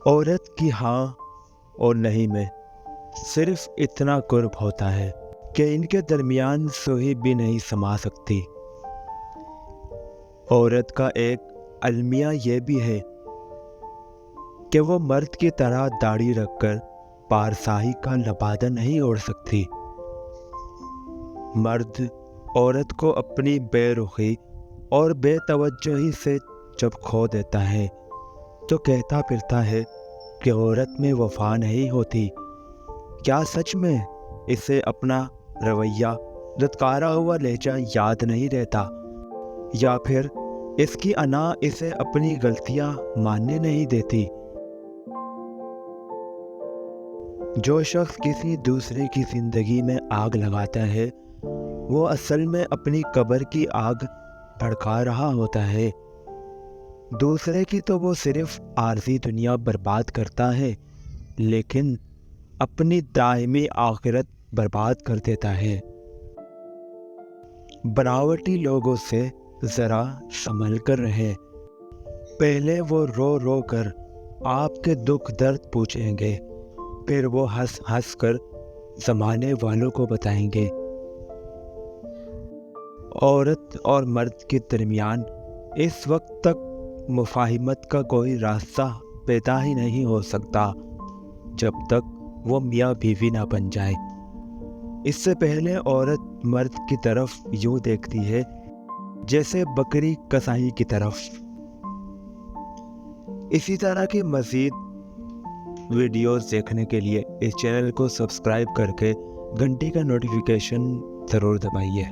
عورت کی ہاں اور نہیں میں صرف اتنا قرب ہوتا ہے کہ ان کے درمیان سوئی بھی نہیں سما سکتی۔ عورت کا ایک المیہ یہ بھی ہے کہ وہ مرد کی طرح داڑھی رکھ کر پارسائی کا لبادہ نہیں اوڑھ سکتی۔ مرد عورت کو اپنی بے رخی اور بے توجہی سے جب کھو دیتا ہے تو کہتا پھرتا ہے کہ عورت میں وفا نہیں ہوتی۔ کیا سچ میں اسے اپنا رویہ دھتکارا ہوا لہجہ یاد نہیں رہتا، یا پھر اس کی انا اسے اپنی غلطیاں ماننے نہیں دیتی؟ جو شخص کسی دوسرے کی زندگی میں آگ لگاتا ہے وہ اصل میں اپنی قبر کی آگ بھڑکا رہا ہوتا ہے۔ دوسرے کی تو وہ صرف عارضی دنیا برباد کرتا ہے، لیکن اپنی دائمی آخرت برباد کر دیتا ہے۔ بناوٹی لوگوں سے ذرا سنبھل کر رہیں، پہلے وہ رو رو کر آپ کے دکھ درد پوچھیں گے، پھر وہ ہنس ہنس کر زمانے والوں کو بتائیں گے۔ عورت اور مرد کے درمیان اس وقت تک مفاہمت کا کوئی راستہ پیدا ہی نہیں ہو سکتا جب تک وہ میاں بیوی نہ بن جائے۔ اس سے پہلے عورت مرد کی طرف یوں دیکھتی ہے جیسے بکری کسائی کی طرف۔ اسی طرح کی مزید ویڈیوز دیکھنے کے لیے اس چینل کو سبسکرائب کر کے گھنٹی کا نوٹیفیکیشن ضرور دبائیے۔